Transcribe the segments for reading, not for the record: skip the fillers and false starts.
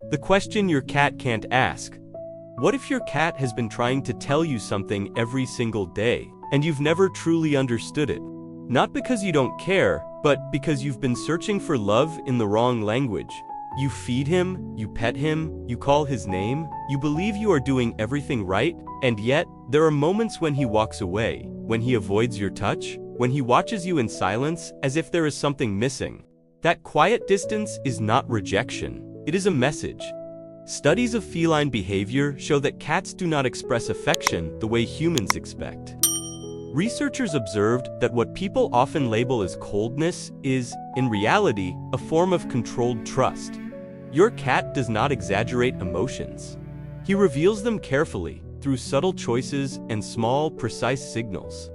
The question your cat can't ask. What if your cat has been trying to tell you something every single day, and you've never truly understood it? Not because you don't care, but because you've been searching for love in the wrong language. You feed him, you pet him, you call his name, you believe you are doing everything right, and yet, there are moments when he walks away, when he avoids your touch, when he watches you in silence as if there is something missing. That quiet distance is not rejection, it is a message. Studies of feline behavior show that cats do not express affection the way humans expect. Researchers observed that what people often label as coldness is, in reality, a form of controlled trust. Your cat does not exaggerate emotions. He reveals them carefully, through subtle choices and small, precise signals.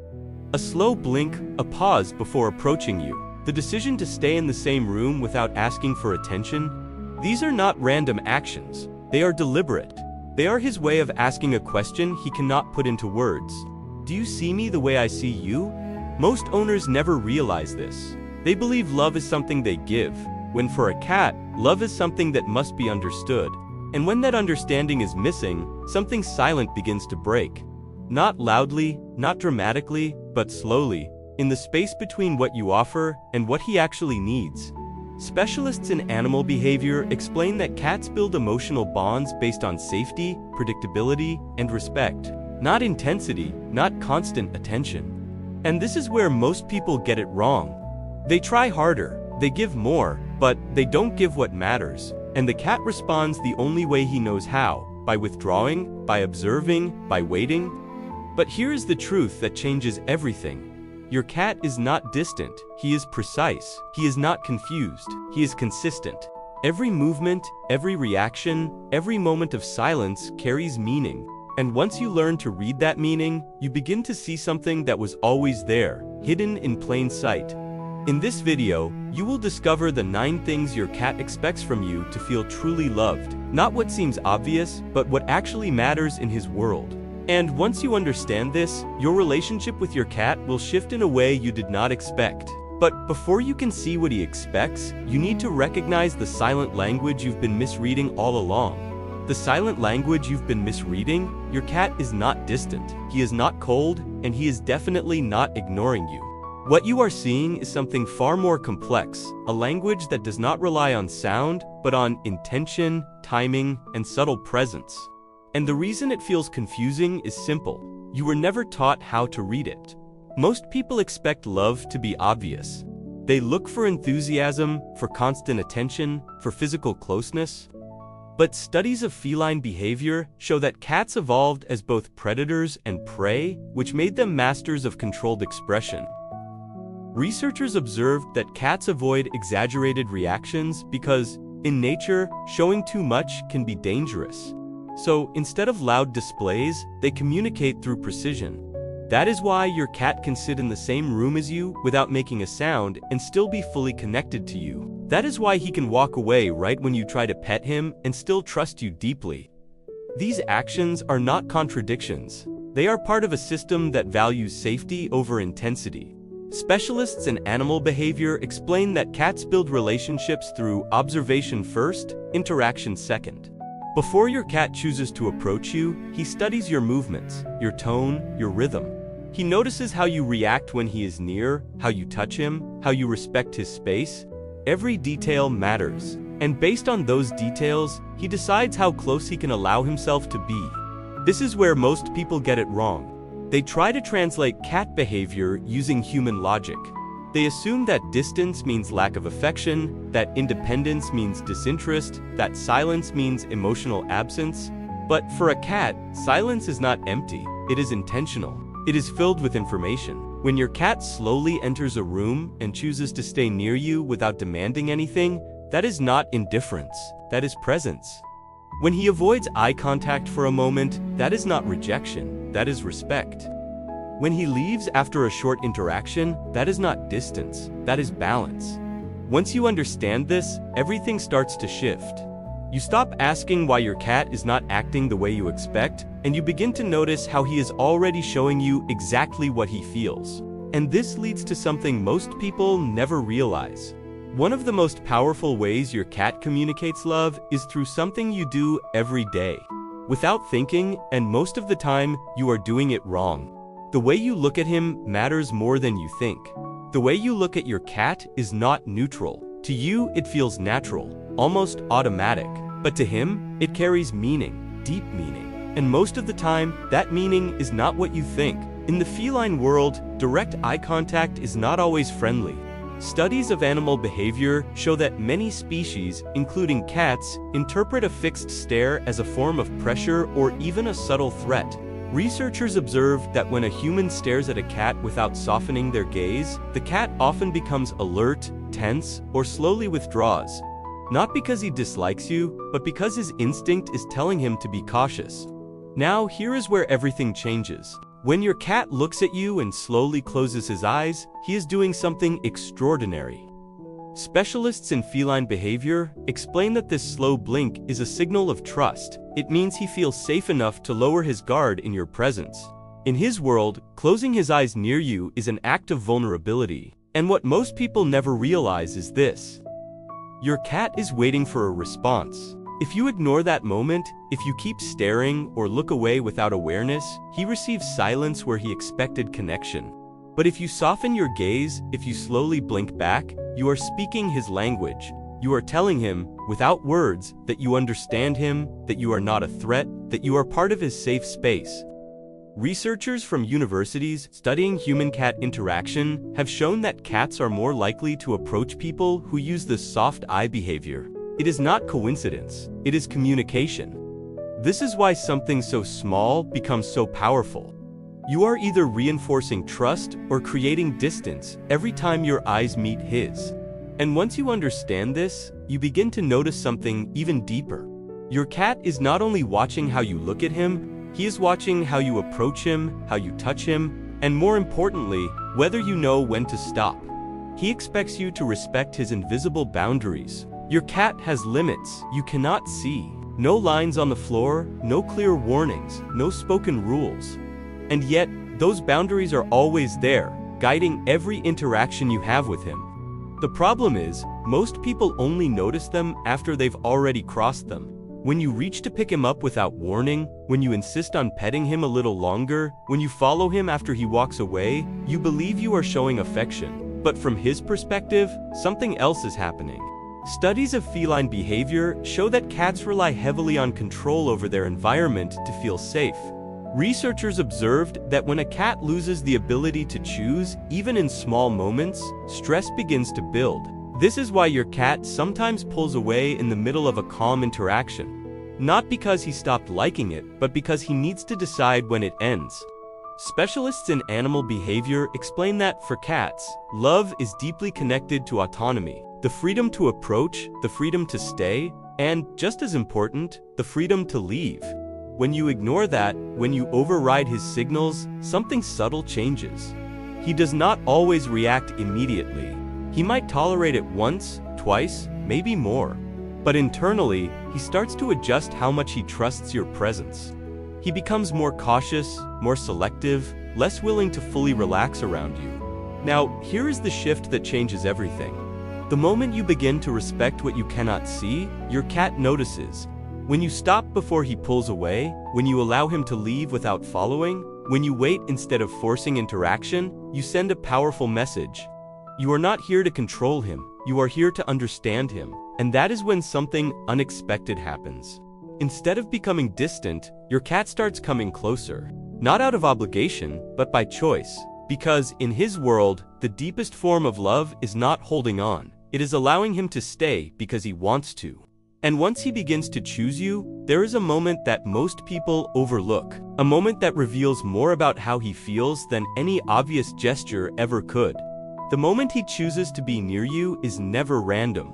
A slow blink, a pause before approaching you, the decision to stay in the same room without asking for attention. These are not random actions. They are deliberate. They are his way of asking a question he cannot put into words. Do you see me the way I see you? Most owners never realize this. They believe love is something they give, when for a cat, love is something that must be understood. And when that understanding is missing, something silent begins to break. Not loudly, not dramatically, but slowly, in the space between what you offer and what he actually needs. Specialists in animal behavior explain that cats build emotional bonds based on safety, predictability, and respect. Not intensity, not constant attention. And this is where most people get it wrong. They try harder, they give more, but they don't give what matters. And the cat responds the only way he knows how, by withdrawing, by observing, by waiting. But here is the truth that changes everything. Your cat is not distant, he is precise, he is not confused, he is consistent. Every movement, every reaction, every moment of silence carries meaning. And once you learn to read that meaning, you begin to see something that was always there, hidden in plain sight. In this video, you will discover the 9 things your cat expects from you to feel truly loved. Not what seems obvious, but what actually matters in his world. And once you understand this, your relationship with your cat will shift in a way you did not expect. But before you can see what he expects, you need to recognize the silent language you've been misreading all along. The silent language you've been misreading, your cat is not distant, he is not cold, and he is definitely not ignoring you. What you are seeing is something far more complex, a language that does not rely on sound, but on intention, timing, and subtle presence. And the reason it feels confusing is simple. You were never taught how to read it. Most people expect love to be obvious. They look for enthusiasm, for constant attention, for physical closeness. But studies of feline behavior show that cats evolved as both predators and prey, which made them masters of controlled expression. Researchers observed that cats avoid exaggerated reactions because, in nature, showing too much can be dangerous. So, instead of loud displays, they communicate through precision. That is why your cat can sit in the same room as you without making a sound and still be fully connected to you. That is why he can walk away right when you try to pet him and still trust you deeply. These actions are not contradictions. They are part of a system that values safety over intensity. Specialists in animal behavior explain that cats build relationships through observation first, interaction second. Before your cat chooses to approach you, he studies your movements, your tone, your rhythm. He notices how you react when he is near, how you touch him, how you respect his space. Every detail matters, and based on those details, he decides how close he can allow himself to be. This is where most people get it wrong. They try to translate cat behavior using human logic. They assume that distance means lack of affection, that independence means disinterest, that silence means emotional absence. But for a cat, silence is not empty, it is intentional. It is filled with information. When your cat slowly enters a room and chooses to stay near you without demanding anything, that is not indifference, that is presence. When he avoids eye contact for a moment, that is not rejection, that is respect. When he leaves after a short interaction, that is not distance, that is balance. Once you understand this, everything starts to shift. You stop asking why your cat is not acting the way you expect, and you begin to notice how he is already showing you exactly what he feels. And this leads to something most people never realize. One of the most powerful ways your cat communicates love is through something you do every day, without thinking, and most of the time, you are doing it wrong. The way you look at him matters more than you think. The way you look at your cat is not neutral. To you, it feels natural, almost automatic. But to him, it carries meaning, deep meaning. And most of the time, that meaning is not what you think. In the feline world, direct eye contact is not always friendly. Studies of animal behavior show that many species, including cats, interpret a fixed stare as a form of pressure or even a subtle threat. Researchers observed that when a human stares at a cat without softening their gaze, the cat often becomes alert, tense, or slowly withdraws. Not because he dislikes you, but because his instinct is telling him to be cautious. Now, here is where everything changes. When your cat looks at you and slowly closes his eyes, he is doing something extraordinary. Specialists in feline behavior explain that this slow blink is a signal of trust. It means he feels safe enough to lower his guard in your presence. In his world, closing his eyes near you is an act of vulnerability. And what most people never realize is this: your cat is waiting for a response. If you ignore that moment, if you keep staring or look away without awareness, he receives silence where he expected connection. But if you soften your gaze, if you slowly blink back, you are speaking his language. You are telling him, without words, that you understand him, that you are not a threat, that you are part of his safe space. Researchers from universities studying human-cat interaction have shown that cats are more likely to approach people who use this soft eye behavior. It is not coincidence, it is communication. This is why something so small becomes so powerful. You are either reinforcing trust or creating distance every time your eyes meet his. And once you understand this, you begin to notice something even deeper. Your cat is not only watching how you look at him, he is watching how you approach him, how you touch him, and more importantly, whether you know when to stop. He expects you to respect his invisible boundaries. Your cat has limits you cannot see. No lines on the floor, no clear warnings, no spoken rules. And yet, those boundaries are always there, guiding every interaction you have with him. The problem is, most people only notice them after they've already crossed them. When you reach to pick him up without warning, when you insist on petting him a little longer, when you follow him after he walks away, you believe you are showing affection. But from his perspective, something else is happening. Studies of feline behavior show that cats rely heavily on control over their environment to feel safe. Researchers observed that when a cat loses the ability to choose, even in small moments, stress begins to build. This is why your cat sometimes pulls away in the middle of a calm interaction. Not because he stopped liking it, but because he needs to decide when it ends. Specialists in animal behavior explain that, for cats, love is deeply connected to autonomy. The freedom to approach, the freedom to stay, and, just as important, the freedom to leave. When you ignore that, when you override his signals, something subtle changes. He does not always react immediately. He might tolerate it once, twice, maybe more. But internally, he starts to adjust how much he trusts your presence. He becomes more cautious, more selective, less willing to fully relax around you. Now, here is the shift that changes everything. The moment you begin to respect what you cannot see, your cat notices. When you stop before he pulls away, when you allow him to leave without following, when you wait instead of forcing interaction, you send a powerful message. You are not here to control him, you are here to understand him. And that is when something unexpected happens. Instead of becoming distant, your cat starts coming closer. Not out of obligation, but by choice. Because, in his world, the deepest form of love is not holding on. It is allowing him to stay because he wants to. And once he begins to choose you, there is a moment that most people overlook. A moment that reveals more about how he feels than any obvious gesture ever could. The moment he chooses to be near you is never random.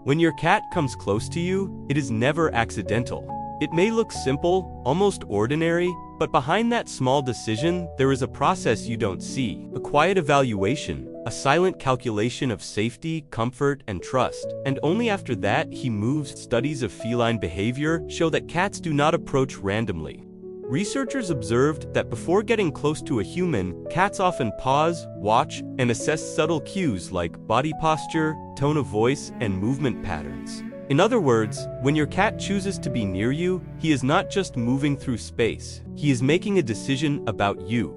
When your cat comes close to you, it is never accidental. It may look simple, almost ordinary, but behind that small decision, there is a process you don't see. A quiet evaluation, a silent calculation of safety, comfort, and trust. And only after that, he moves. Studies of feline behavior show that cats do not approach randomly. Researchers observed that before getting close to a human, cats often pause, watch, and assess subtle cues like body posture, tone of voice, and movement patterns. In other words, when your cat chooses to be near you, he is not just moving through space, he is making a decision about you.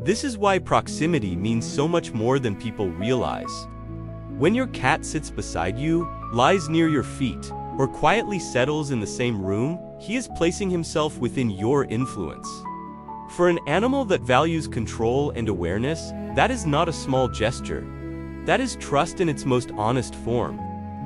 This is why proximity means so much more than people realize. When your cat sits beside you, lies near your feet, or quietly settles in the same room, he is placing himself within your influence. For an animal that values control and awareness, that is not a small gesture. That is trust in its most honest form.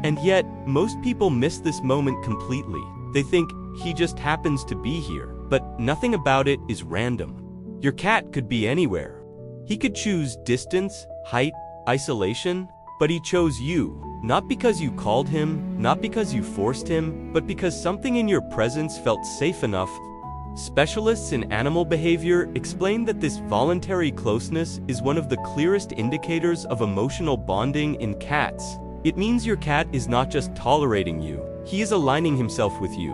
And yet, most people miss this moment completely. They think, he just happens to be here, but nothing about it is random. Your cat could be anywhere. He could choose distance, height, isolation, but he chose you, not because you called him, not because you forced him, but because something in your presence felt safe enough. Specialists in animal behavior explain that this voluntary closeness is one of the clearest indicators of emotional bonding in cats. It means your cat is not just tolerating you, he is aligning himself with you.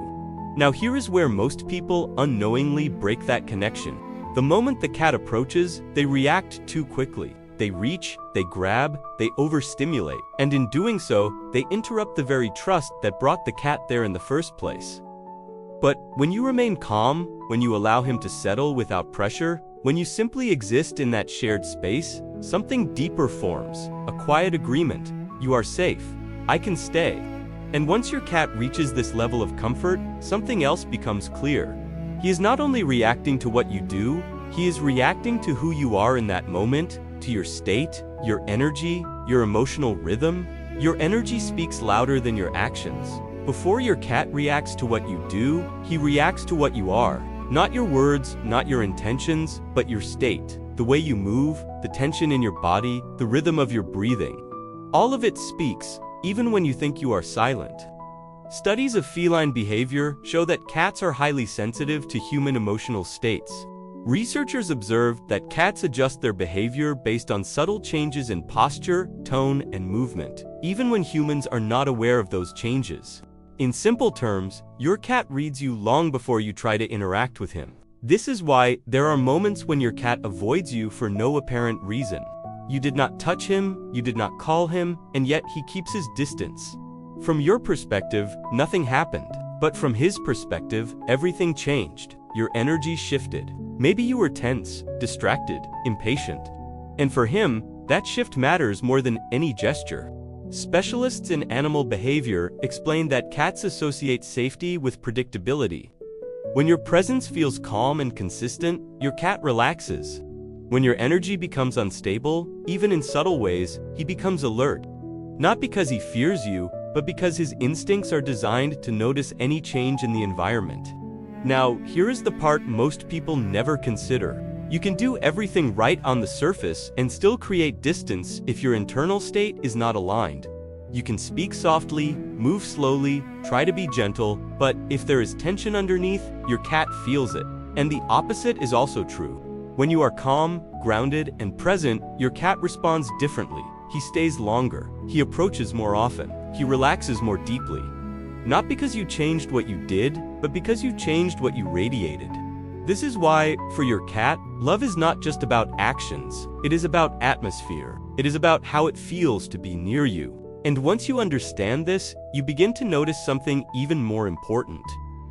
Now here is where most people unknowingly break that connection. The moment the cat approaches, they react too quickly. They reach, they grab, they overstimulate, and in doing so, they interrupt the very trust that brought the cat there in the first place. But when you remain calm, when you allow him to settle without pressure, when you simply exist in that shared space, something deeper forms, a quiet agreement. You are safe. I can stay. And once your cat reaches this level of comfort, something else becomes clear. He is not only reacting to what you do, he is reacting to who you are in that moment, to your state, your energy, your emotional rhythm. Your energy speaks louder than your actions. Before your cat reacts to what you do, he reacts to what you are. Not your words, not your intentions, but your state. The way you move, the tension in your body, the rhythm of your breathing. All of it speaks, even when you think you are silent. Studies of feline behavior show that cats are highly sensitive to human emotional states. Researchers observed that cats adjust their behavior based on subtle changes in posture, tone, and movement, even when humans are not aware of those changes. In simple terms, your cat reads you long before you try to interact with him. This is why there are moments when your cat avoids you for no apparent reason. You did not touch him, you did not call him, and yet he keeps his distance. From your perspective, nothing happened. But from his perspective, everything changed. Your energy shifted. Maybe you were tense, distracted, impatient. And for him, that shift matters more than any gesture. Specialists in animal behavior explain that cats associate safety with predictability. When your presence feels calm and consistent, your cat relaxes. When your energy becomes unstable, even in subtle ways, he becomes alert. Not because he fears you, but because his instincts are designed to notice any change in the environment. Now, here is the part most people never consider. You can do everything right on the surface and still create distance if your internal state is not aligned. You can speak softly, move slowly, try to be gentle, but if there is tension underneath, your cat feels it. And the opposite is also true. When you are calm, grounded, and present, your cat responds differently. He stays longer, he approaches more often, he relaxes more deeply. Not because you changed what you did, but because you changed what you radiated. This is why, for your cat, love is not just about actions, it is about atmosphere. It is about how it feels to be near you. And once you understand this, you begin to notice something even more important.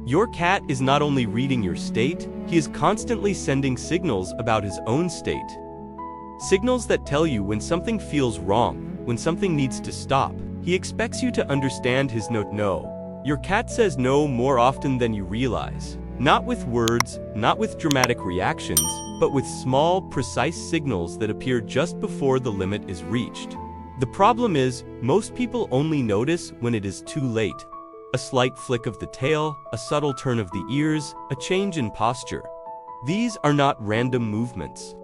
Your cat is not only reading your state, he is constantly sending signals about his own state. Signals that tell you when something feels wrong, when something needs to stop. He expects you to understand his no. Your cat says no more often than you realize. Not with words, not with dramatic reactions, but with small, precise signals that appear just before the limit is reached. The problem is, most people only notice when it is too late. A slight flick of the tail, a subtle turn of the ears, a change in posture. These are not random movements.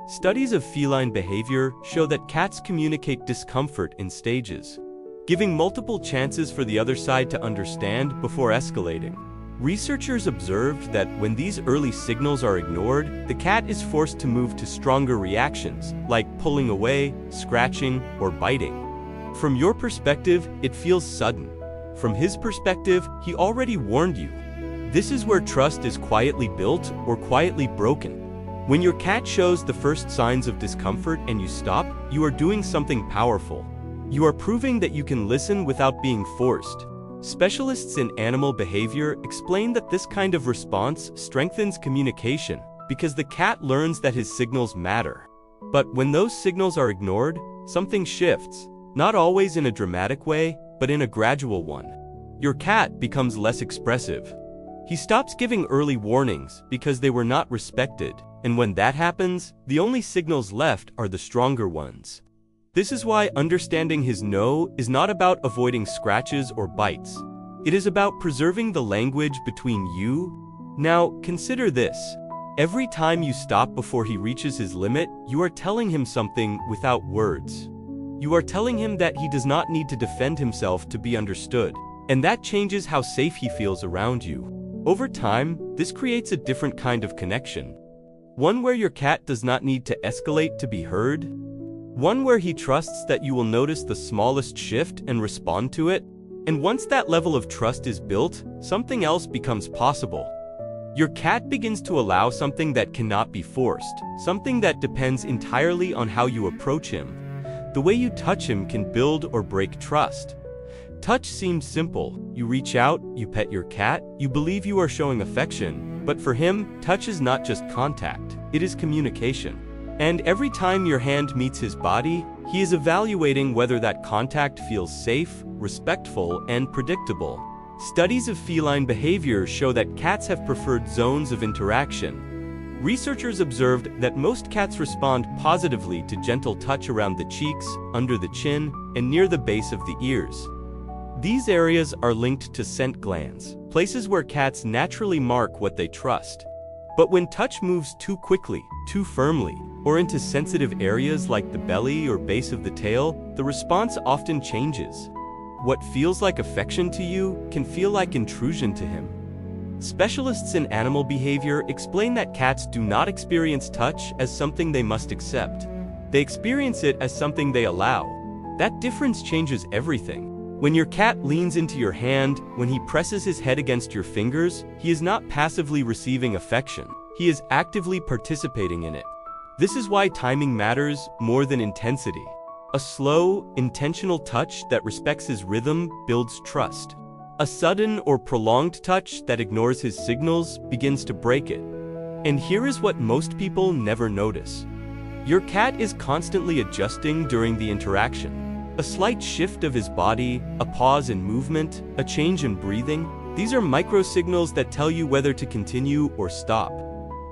Studies of feline behavior show that cats communicate discomfort in stages, giving multiple chances for the other side to understand before escalating. Researchers observed that when these early signals are ignored, the cat is forced to move to stronger reactions, like pulling away, scratching, or biting. From your perspective, it feels sudden. From his perspective, he already warned you. This is where trust is quietly built or quietly broken. When your cat shows the first signs of discomfort and you stop, you are doing something powerful. You are proving that you can listen without being forced. Specialists in animal behavior explain that this kind of response strengthens communication because the cat learns that his signals matter. But when those signals are ignored, something shifts, not always in a dramatic way, but in a gradual one. Your cat becomes less expressive. He stops giving early warnings because they were not respected, and when that happens, the only signals left are the stronger ones. This is why understanding his no is not about avoiding scratches or bites. It is about preserving the language between you. Now, consider this. Every time you stop before he reaches his limit, you are telling him something without words. You are telling him that he does not need to defend himself to be understood, and that changes how safe he feels around you. Over time, this creates a different kind of connection. One where your cat does not need to escalate to be heard. One where he trusts that you will notice the smallest shift and respond to it. And once that level of trust is built, something else becomes possible. Your cat begins to allow something that cannot be forced, something that depends entirely on how you approach him. The way you touch him can build or break trust. Touch seems simple. You reach out, you pet your cat, you believe you are showing affection. But for him, touch is not just contact, it is communication. And every time your hand meets his body, he is evaluating whether that contact feels safe, respectful, and predictable. Studies of feline behavior show that cats have preferred zones of interaction. Researchers observed that most cats respond positively to gentle touch around the cheeks, under the chin, and near the base of the ears. These areas are linked to scent glands, places where cats naturally mark what they trust. But when touch moves too quickly, too firmly, or into sensitive areas like the belly or base of the tail, the response often changes. What feels like affection to you can feel like intrusion to him. Specialists in animal behavior explain that cats do not experience touch as something they must accept. They experience it as something they allow. That difference changes everything. When your cat leans into your hand, when he presses his head against your fingers, he is not passively receiving affection. He is actively participating in it. This is why timing matters more than intensity. A slow, intentional touch that respects his rhythm builds trust. A sudden or prolonged touch that ignores his signals begins to break it. And here is what most people never notice. Your cat is constantly adjusting during the interaction. A slight shift of his body, a pause in movement, a change in breathing, these are micro-signals that tell you whether to continue or stop.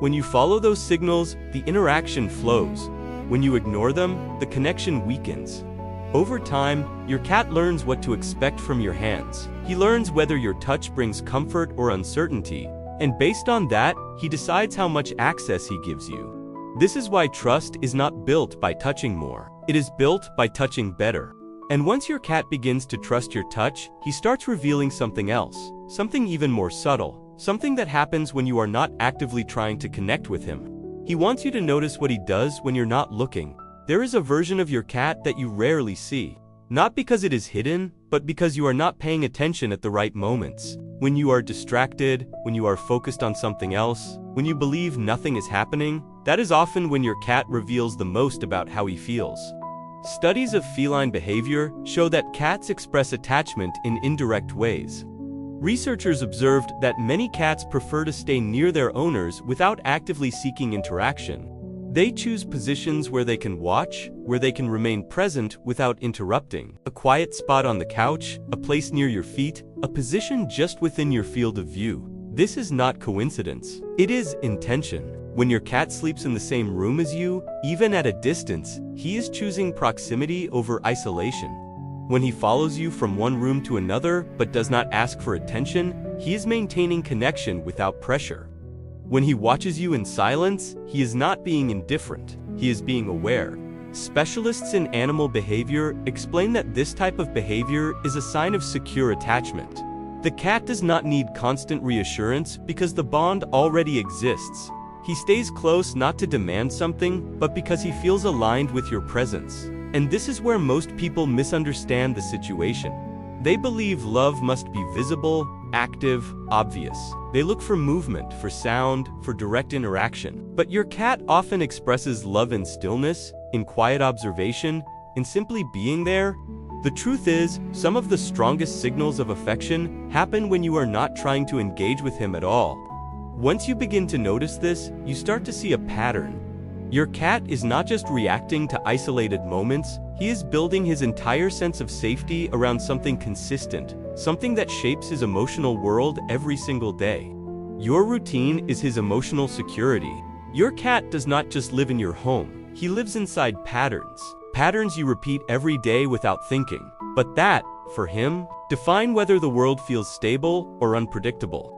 When you follow those signals, the interaction flows. When you ignore them, the connection weakens. Over time, your cat learns what to expect from your hands. He learns whether your touch brings comfort or uncertainty, and based on that, he decides how much access he gives you. This is why trust is not built by touching more. It is built by touching better. And once your cat begins to trust your touch, he starts revealing something else, something even more subtle, something that happens when you are not actively trying to connect with him. He wants you to notice what he does when you're not looking. There is a version of your cat that you rarely see. Not because it is hidden, but because you are not paying attention at the right moments. When you are distracted, when you are focused on something else, when you believe nothing is happening, that is often when your cat reveals the most about how he feels. Studies of feline behavior show that cats express attachment in indirect ways. Researchers observed that many cats prefer to stay near their owners without actively seeking interaction. They choose positions where they can watch, where they can remain present without interrupting. A quiet spot on the couch, a place near your feet, a position just within your field of view. This is not coincidence. It is intention. When your cat sleeps in the same room as you, even at a distance, he is choosing proximity over isolation. When he follows you from one room to another but does not ask for attention, he is maintaining connection without pressure. When he watches you in silence, he is not being indifferent, he is being aware. Specialists in animal behavior explain that this type of behavior is a sign of secure attachment. The cat does not need constant reassurance because the bond already exists. He stays close not to demand something, but because he feels aligned with your presence. And this is where most people misunderstand the situation. They believe love must be visible, active, obvious. They look for movement, for sound, for direct interaction. But your cat often expresses love in stillness, in quiet observation, in simply being there. The truth is, some of the strongest signals of affection happen when you are not trying to engage with him at all. Once you begin to notice this, you start to see a pattern. Your cat is not just reacting to isolated moments, he is building his entire sense of safety around something consistent, something that shapes his emotional world every single day. Your routine is his emotional security. Your cat does not just live in your home, he lives inside patterns. Patterns you repeat every day without thinking. But that, for him, define whether the world feels stable or unpredictable.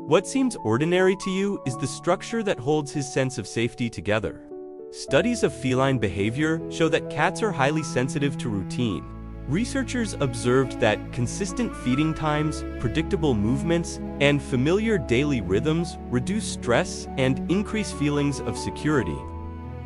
What seems ordinary to you is the structure that holds his sense of safety together. Studies of feline behavior show that cats are highly sensitive to routine. Researchers observed that consistent feeding times, predictable movements, and familiar daily rhythms reduce stress and increase feelings of security.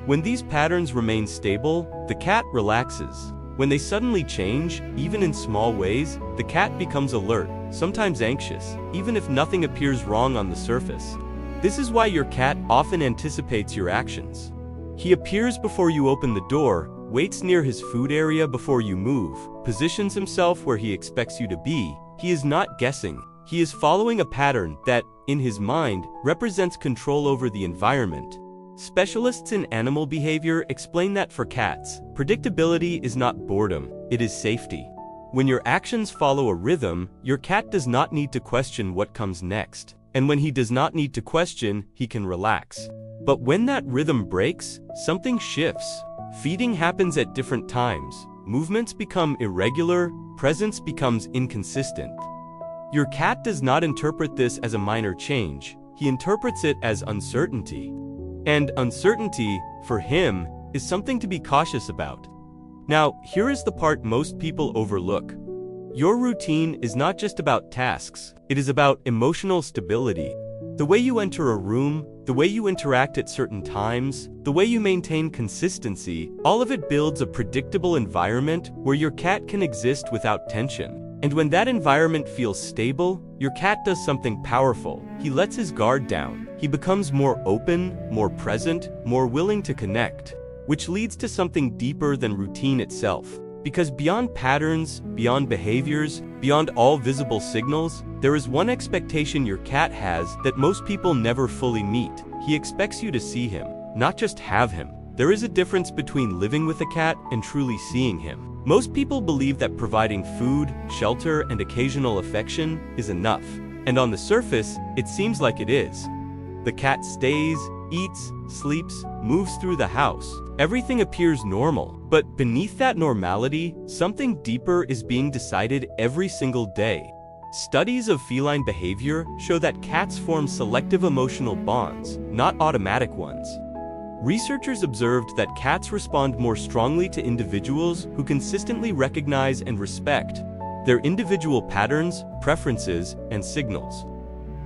When these patterns remain stable, the cat relaxes. When they suddenly change, even in small ways, the cat becomes alert, sometimes anxious, even if nothing appears wrong on the surface. This is why your cat often anticipates your actions. He appears before you open the door, waits near his food area before you move, positions himself where he expects you to be. He is not guessing. He is following a pattern that, in his mind, represents control over the environment. Specialists in animal behavior explain that for cats, predictability is not boredom, it is safety. When your actions follow a rhythm, your cat does not need to question what comes next. And when he does not need to question, he can relax. But when that rhythm breaks, something shifts. Feeding happens at different times, movements become irregular, presence becomes inconsistent. Your cat does not interpret this as a minor change, he interprets it as uncertainty. And uncertainty, for him, is something to be cautious about. Now, here is the part most people overlook. Your routine is not just about tasks, it is about emotional stability. The way you enter a room, the way you interact at certain times, the way you maintain consistency, all of it builds a predictable environment where your cat can exist without tension. And when that environment feels stable, your cat does something powerful. He lets his guard down. He becomes more open, more present, more willing to connect, which leads to something deeper than routine itself. Because beyond patterns, beyond behaviors, beyond all visible signals, there is one expectation your cat has that most people never fully meet. He expects you to see him, not just have him. There is a difference between living with a cat and truly seeing him. Most people believe that providing food, shelter, and occasional affection is enough. And on the surface, it seems like it is. The cat stays, eats, sleeps, moves through the house. Everything appears normal. But beneath that normality, something deeper is being decided every single day. Studies of feline behavior show that cats form selective emotional bonds, not automatic ones. Researchers observed that cats respond more strongly to individuals who consistently recognize and respect their individual patterns, preferences, and signals.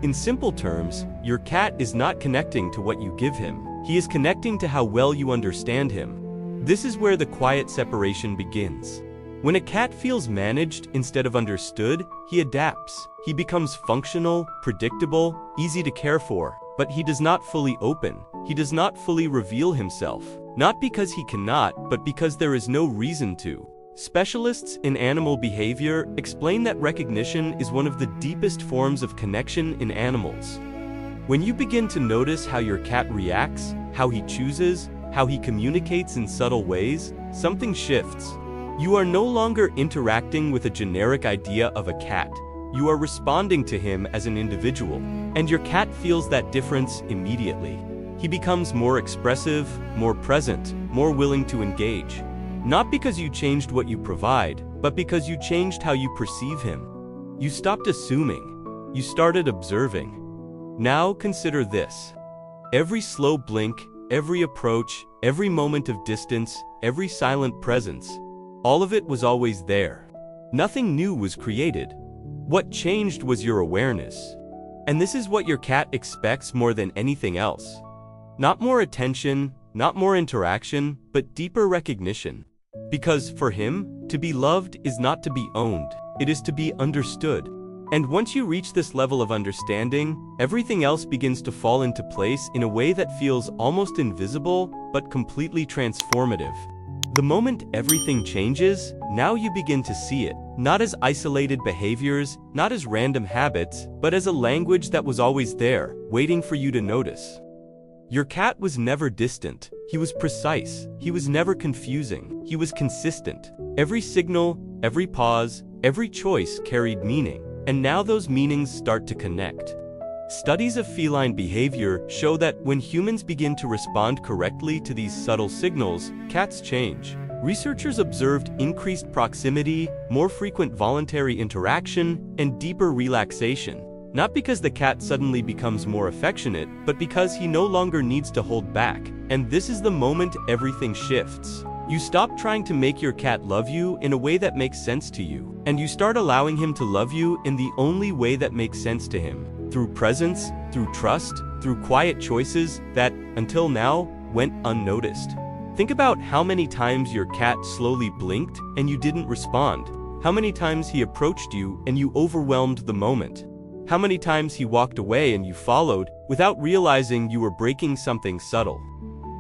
In simple terms, your cat is not connecting to what you give him. He is connecting to how well you understand him. This is where the quiet separation begins. When a cat feels managed instead of understood, he adapts. He becomes functional, predictable, easy to care for. But he does not fully open. He does not fully reveal himself. Not because he cannot, but because there is no reason to. Specialists in animal behavior explain that recognition is one of the deepest forms of connection in animals. When you begin to notice how your cat reacts, how he chooses, how he communicates in subtle ways, something shifts. You are no longer interacting with a generic idea of a cat. You are responding to him as an individual. And your cat feels that difference immediately. He becomes more expressive, more present, more willing to engage. Not because you changed what you provide, but because you changed how you perceive him. You stopped assuming. You started observing. Now consider this. Every slow blink, every approach, every moment of distance, every silent presence, all of it was always there. Nothing new was created. What changed was your awareness. And this is what your cat expects more than anything else. Not more attention, not more interaction, but deeper recognition. Because for him, to be loved is not to be owned, it is to be understood. And once you reach this level of understanding, everything else begins to fall into place in a way that feels almost invisible, but completely transformative. The moment everything changes, now you begin to see it, not as isolated behaviors, not as random habits, but as a language that was always there, waiting for you to notice. Your cat was never distant. He was precise. He was never confusing. He was consistent. Every signal, every pause, every choice carried meaning. And now those meanings start to connect. Studies of feline behavior show that when humans begin to respond correctly to these subtle signals, cats change. Researchers observed increased proximity, more frequent voluntary interaction, and deeper relaxation. Not because the cat suddenly becomes more affectionate, but because he no longer needs to hold back. And this is the moment everything shifts. You stop trying to make your cat love you in a way that makes sense to you, and you start allowing him to love you in the only way that makes sense to him. Through presence, through trust, through quiet choices that, until now, went unnoticed. Think about how many times your cat slowly blinked and you didn't respond. How many times he approached you and you overwhelmed the moment. How many times he walked away and you followed without realizing you were breaking something subtle.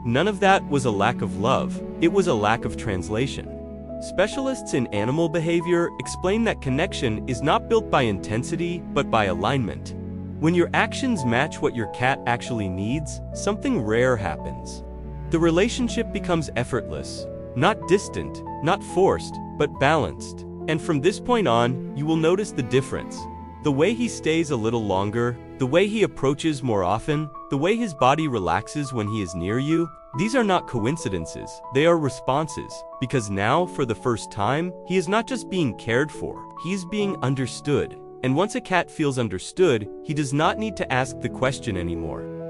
None of that was a lack of love, it was a lack of translation. Specialists in animal behavior explain that connection is not built by intensity, but by alignment. When your actions match what your cat actually needs, something rare happens. The relationship becomes effortless, not distant, not forced, but balanced. And from this point on, you will notice the difference. The way he stays a little longer, the way he approaches more often, the way his body relaxes when he is near you, these are not coincidences, they are responses. Because now, for the first time, he is not just being cared for, he is being understood. And once a cat feels understood, he does not need to ask the question anymore.